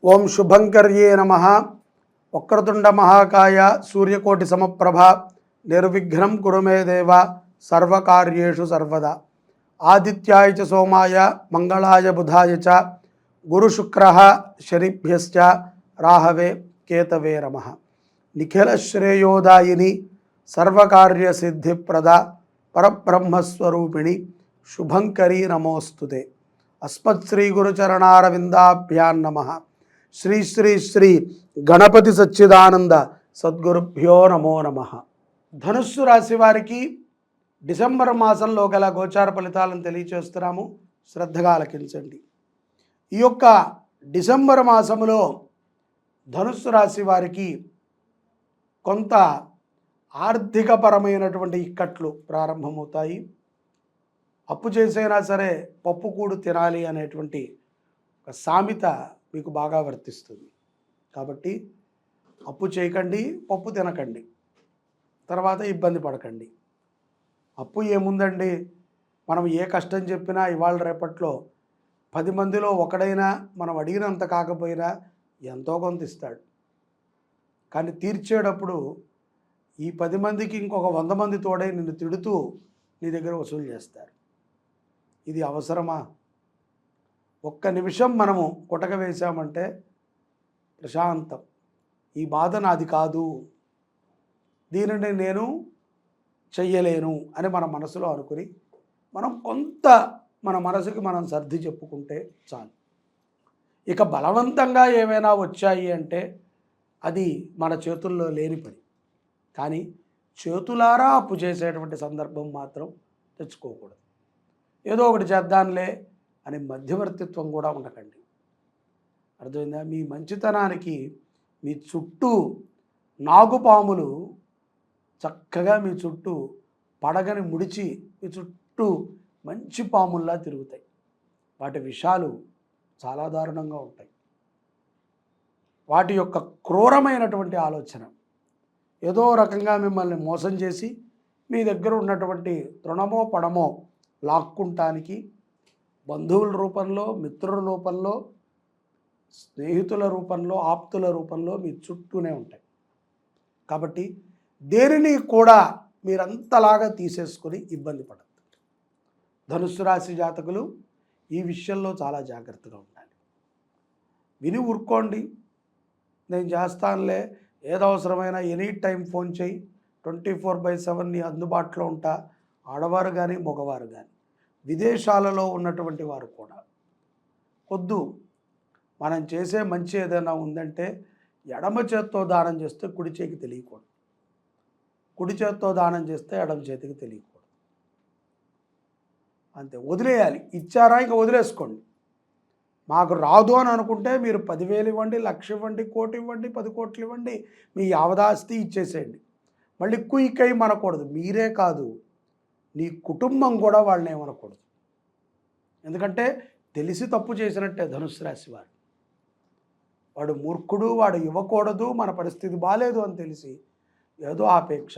ఓం శుభంకర్యే నమః. వక్రతుండ మహాకాయ సూర్యకోటి సమప్రభ నిర్విఘ్నం కురు మే దేవ సర్వకార్యేషు సర్వదా. ఆదిత్యాయ చ సోమాయ మంగళాయ బుధాయ చ గురుశుక్రః శనిభ్యశ్చ రాహవే కేతవే నమః. నిఖిల శ్రేయోదాయిని సర్వకార్య సిద్ధిప్రద పరబ్రహ్మస్వరూపిణి శుభంకరీ నమోస్తుతే. అస్మత్ శ్రీ గురుచరణారవిందాభ్యాం నమః. శ్రీ శ్రీ శ్రీ గణపతి సచ్చిదానంద సద్గురుభ్యో నమో నమః. ధనుస్సు రాశి వారికి డిసెంబర్ మాసంలో గల గోచార ఫలితాలను తెలియచేస్తున్నాము, శ్రద్ధగా ఆలకించండి. ఈ యొక్క డిసెంబర్ మాసంలో ధనుస్సు రాశి వారికి కొంత ఆర్థికపరమైనటువంటి ఇక్కట్లు ప్రారంభమవుతాయి. అప్పు చేసైనా సరే పప్పు కూడు తినాలి అనేటువంటి ఒక సామెత మీకు బాగా వర్తిస్తుంది. కాబట్టి అప్పు చేయకండి, పప్పు తినకండి, తర్వాత ఇబ్బంది పడకండి. అప్పు ఏముందండి, మనం ఏ కష్టం చెప్పినా ఇవాళ రేపట్లో 10 మందిలో ఒకడైనా మనం అడిగినంత కాకపోయినా ఎంతో కొంత ఇస్తాడు. కానీ తీర్చేటప్పుడు ఈ 10 మందికి ఇంకొక 100 మంది తోడై నిన్ను తిడుతూ నీ దగ్గర వసూలు చేస్తారు. ఇది అవసరమా? ఒక్క నిమిషం మనము కుటక వేశామంటే ప్రశాంతం. ఈ బాధ నాది కాదు, దీనిని నేను చెయ్యలేను అని మన మనసులో అనుకుని మనం కొంత మన మనసుకి మనం సర్ది చెప్పుకుంటే చాలు. ఇక బలవంతంగా ఏమైనా వచ్చాయి అంటే అది మన చేతుల్లో లేని పని. కానీ చేతులారా అప్పు చేసేటువంటి సందర్భం మాత్రం తెచ్చుకోకూడదు. ఏదో ఒకటి చేద్దాంలే అని మధ్యవర్తిత్వం కూడా ఉండకండి. అర్థమైందా? మీ మంచితనానికి మీ చుట్టూ నాగుపాములు చక్కగా మీ చుట్టూ పడగని ముడిచి మీ చుట్టూ మంచి పాముల్లా తిరుగుతాయి. వాటి విషాలు చాలా దారుణంగా ఉంటాయి. వాటి యొక్క క్రూరమైనటువంటి ఆలోచన ఏదో రకంగా మిమ్మల్ని మోసం చేసి మీ దగ్గర ఉన్నటువంటి తృణమో పడమో లాక్కుంటానికి బంధువుల రూపంలో, మిత్రుల రూపంలో, స్నేహితుల రూపంలో, ఆప్తుల రూపంలో మీ చుట్టూనే ఉంటాయి. కాబట్టి దేనిని కూడా మీరంతలాగా తీసేసుకొని ఇబ్బంది పడద్దు. ధనుస్సు రాశి జాతకులు ఈ విషయంలో చాలా జాగ్రత్తగా ఉండాలి. విని ఊరుకోండి, నేను చేస్తానులే, ఏదో అవసరమైనా ఎనీ టైం ఫోన్ చేయి, 24/7 నీ అందుబాటులో ఉంటా. ఆడవారు కానీ మగవారు కానీ, విదేశాలలో ఉన్నటువంటి వారు కూడా వద్దు. మనం చేసే మంచి ఏదైనా ఉందంటే ఎడమ చేత్తో దానం చేస్తే కుడి చేతికి తెలియకూడదు, కుడి చేత్తో దానం చేస్తే ఎడమ చేతికి తెలియకూడదు. అంతే, వదిలేయాలి. ఇచ్చారా ఇంకా వదిలేసుకోండి. మాకు రాదు అని అనుకుంటే మీరు 10,000 ఇవ్వండి, 1,00,000 ఇవ్వండి, 1,00,00,000 ఇవ్వండి, 10 కోట్లు ఇవ్వండి, మీ యావదాస్తి ఇచ్చేసేయండి. మళ్ళీ కుయికై మనకూడదు. మీరే కాదు, నీ కుటుంబం కూడా వాళ్ళని ఏమనకూడదు. ఎందుకంటే తెలిసి తప్పు చేసినట్టే ధనుస్సు రాశి వారు. వాడు మూర్ఖుడు, వాడు ఇవ్వకూడదు, మన పరిస్థితి బాగాలేదు అని తెలిసి ఏదో ఆపేక్ష,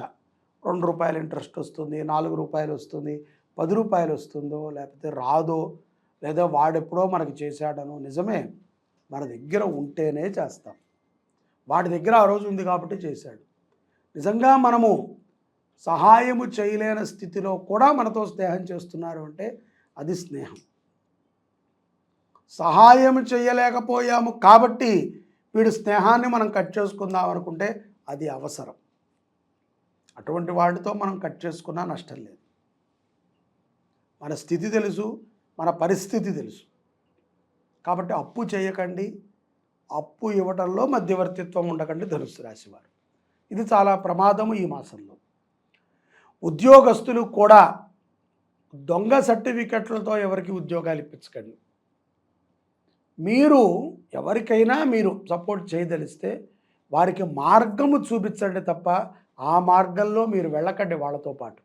₹2 ఇంట్రెస్ట్ వస్తుంది, ₹4 వస్తుంది, ₹10 వస్తుందో లేకపోతే రాదో, లేదా వాడెప్పుడో మనకి చేశాడనో. నిజమే, మన దగ్గర ఉంటేనే చేస్తాం. వాడి దగ్గర ఆ రోజు ఉంది కాబట్టి చేశాడు. నిజంగా మనము సహాయము చేయలేని స్థితిలో కూడా మనతో స్నేహం చేస్తున్నారు అంటే అది స్నేహం. సహాయం చేయలేకపోయాము కాబట్టి వీడి స్నేహాన్ని మనం కట్ చేసుకుందాం అనుకుంటే అది అవసరం. అటువంటి వాడితో మనం కట్ చేసుకున్నా నష్టం లేదు. మన స్థితి తెలుసు, మన పరిస్థితి తెలుసు. కాబట్టి అప్పు చేయకండి, అప్పు ఇవ్వడంలో మధ్యవర్తిత్వం ఉండకండి ధనుస్సు రాశి వారు. ఇది చాలా ప్రమాదము ఈ మాసంలో. ఉద్యోగస్తులు కూడా దొంగ సర్టిఫికెట్లతో ఎవరికి ఉద్యోగాలు ఇప్పించకండి. మీరు ఎవరికైనా మీరు సపోర్ట్ చేయదలిస్తే వారికి మార్గము చూపించండి తప్ప ఆ మార్గంలో మీరు వెళ్ళకండి వాళ్ళతో పాటు.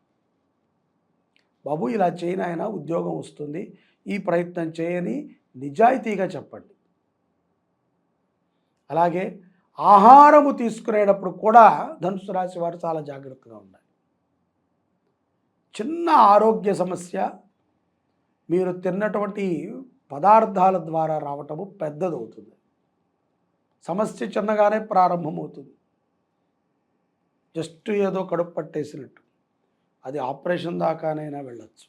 బాబు ఇలా చేయనైనా ఉద్యోగం వస్తుంది, ఈ ప్రయత్నం చేయని నిజాయితీగా చెప్పండి. అలాగే ఆహారము తీసుకునేటప్పుడు కూడా ధనుసు రాశి వారు చాలా జాగ్రత్తగా ఉండాలి. చిన్న ఆరోగ్య సమస్య మీరు తిన్నటువంటి పదార్థాల ద్వారా రావటము పెద్దదవుతుంది. సమస్య చిన్నగానే ప్రారంభమవుతుంది. జస్ట్ ఏదో కడుపు పట్టేసినట్టు, అది ఆపరేషన్ దాకానైనా వెళ్ళచ్చు.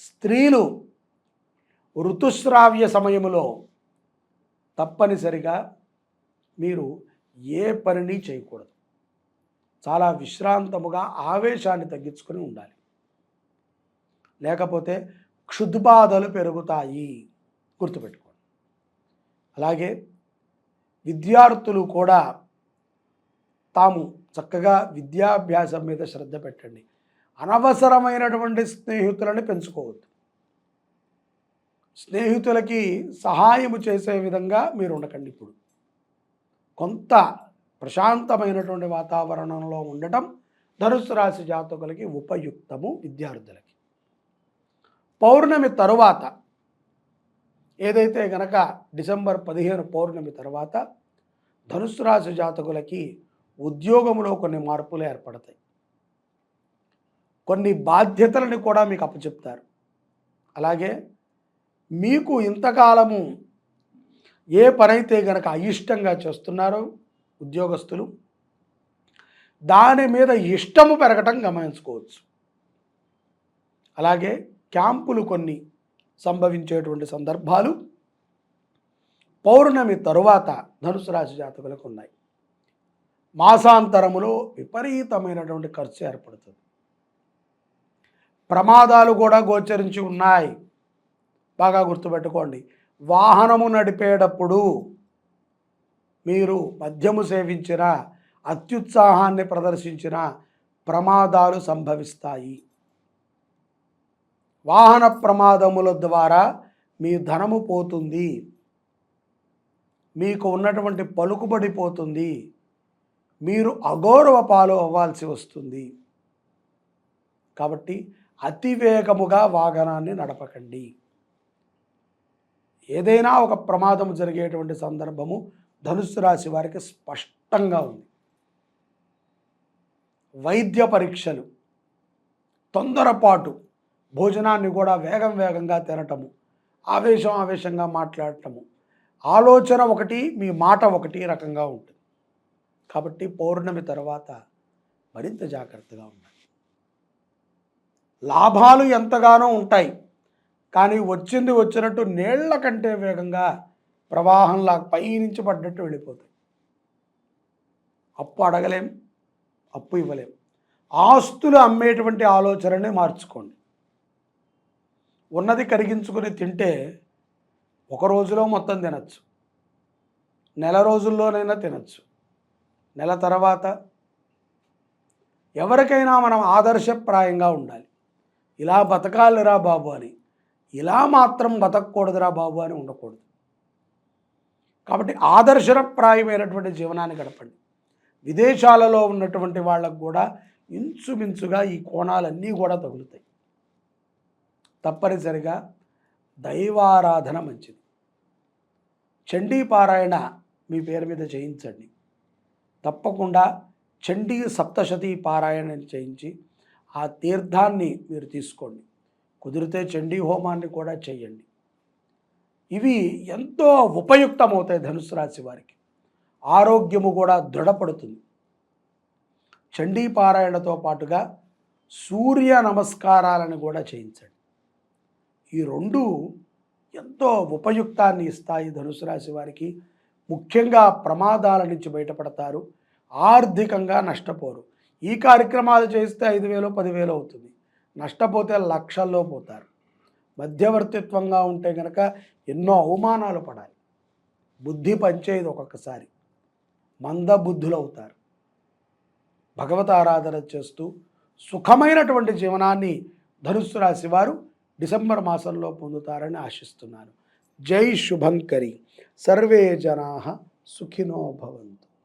స్త్రీలు ఋతుస్రావ్య సమయంలో తప్పనిసరిగా మీరు ఏ పనిని చేయకూడదు. చాలా విశ్రాంతముగా ఆవేశాన్ని తగ్గించుకొని ఉండాలి. లేకపోతే క్షుద్బాధలు పెరుగుతాయి, గుర్తుపెట్టుకోండి. అలాగే విద్యార్థులు కూడా తాము చక్కగా విద్యాభ్యాసం మీద శ్రద్ధ పెట్టండి. అనవసరమైనటువంటి స్నేహితులను పెంచుకోవద్దు. స్నేహితులకి సహాయము చేసే విధంగా మీరు ఉండకండి. ఇప్పుడు కొంత ప్రశాంతమైనటువంటి వాతావరణంలో ఉండటం ధనుస్సు రాశి జాతకులకి ఉపయుక్తము. విద్యార్థులకి పౌర్ణమి తరువాత, ఏదైతే గనక డిసెంబర్ 15 పౌర్ణమి తర్వాత ధనుస్సు రాశి జాతకులకి ఉద్యోగంలో కొన్ని మార్పులు ఏర్పడతాయి. కొన్ని బాధ్యతలను కూడా మీకు అప్పచెప్తారు. అలాగే మీకు ఇంతకాలము ఏ పనైతే గనక అయిష్టంగా చేస్తున్నారో ఉద్యోగస్తులు, దాని మీద ఇష్టము పెరగటం గమనించుకోవచ్చు. అలాగే క్యాంపులు కొన్ని సంభవించేటువంటి సందర్భాలు పౌర్ణమి తరువాత ధనుసు రాశి జాతకులకు ఉన్నాయి. మాసాంతరములో విపరీతమైనటువంటి ఖర్చు ఏర్పడుతుంది. ప్రమాదాలు కూడా గోచరించి ఉన్నాయి. బాగా గుర్తుపెట్టుకోండి. వాహనము నడిపేటప్పుడు మీరు మద్యము సేవించిన, అత్యుత్సాహాన్ని ప్రదర్శించిన ప్రమాదాలు సంభవిస్తాయి. వాహన ప్రమాదముల ద్వారా మీ ధనము పోతుంది, మీకు ఉన్నటువంటి పలుకుబడి పోతుంది, మీరు అగౌరవ పాలు అవ్వాల్సి వస్తుంది. కాబట్టి అతివేగముగా వాహనాన్ని నడపకండి. ఏదైనా ఒక ప్రమాదం జరిగేటువంటి సందర్భము ధనుస్సు రాశి వారికి స్పష్టంగా ఉంది. వైద్య పరీక్షలు, తొందరపాటు, భోజనాన్ని కూడా వేగంగా తినటము, ఆవేశంగా మాట్లాడటము, ఆలోచన ఒకటి, మీ మాట ఒకటి రకంగా ఉంటుంది. కాబట్టి పౌర్ణమి తర్వాత మరింత జాగ్రత్తగా ఉండాలి. లాభాలు ఎంతగానో ఉంటాయి, కానీ వచ్చినట్టు నీళ్ల కంటే వేగంగా ప్రవాహంలా పైనుంచి పడ్డట్టు వెళ్ళిపోతాయి. అప్పు అడగలేం, అప్పు ఇవ్వలేం. ఆస్తులు అమ్మేటువంటి ఆలోచనని మార్చుకోండి. ఉన్నది కరిగించుకొని తింటే ఒక రోజులో మొత్తం తినచ్చు, నెల రోజుల్లోనైనా తినచ్చు. నెల తర్వాత ఎవరికైనా మనం ఆదర్శప్రాయంగా ఉండాలి. ఇలా బతకాలిరా బాబు అని, ఇలా మాత్రం బతకూడదురా బాబు అని ఉండకూడదు. కాబట్టి ఆదర్శప్రాయమైనటువంటి జీవనాన్ని గడపండి. విదేశాలలో ఉన్నటువంటి వాళ్ళకు కూడా ఇంచుమించుగా ఈ కోణాలన్నీ కూడా తగులుతాయి. తప్పనిసరిగా దైవారాధన మంచిది. చండీ పారాయణ మీ పేరు మీద చేయించండి. తప్పకుండా చండీ సప్తశతి పారాయణ చేయించి ఆ తీర్థాన్ని మీరు తీసుకోండి. కుదిరితే చండీ హోమాన్ని కూడా చేయండి. ఇవి ఎంతో ఉపయుక్తమవుతాయి ధనుసు రాశి వారికి. ఆరోగ్యము కూడా దృఢపడుతుంది. చండీ పారాయణతో పాటుగా సూర్య నమస్కారాలను కూడా చేయించండి. ఈ రెండు ఎంతో ఉపయుక్తాన్ని ఇస్తాయి ధనుసు రాశి వారికి. ముఖ్యంగా ప్రమాదాల నుంచి బయటపడతారు, ఆర్థికంగా నష్టపోరు. ఈ కార్యక్రమాలు చేస్తే 5,000 10,000 అవుతుంది, నష్టపోతే లక్షల్లో పోతారు. మధ్యవర్తిత్వంగా ఉంటే కనుక ఎన్నో అవమానాలు పడాలి. బుద్ధి పనిచేయదు, ఒక్కొక్కసారి మందబుద్ధులు అవుతారు. భగవత్ ఆరాధన చేస్తూ సుఖమైనటువంటి జీవనాన్ని ధనుస్సు రాశి వారు డిసెంబర్ మాసంలో పొందుతారని ఆశిస్తున్నాను. జై శుభంకరి. సర్వే జనాః సుఖినో భవంతు.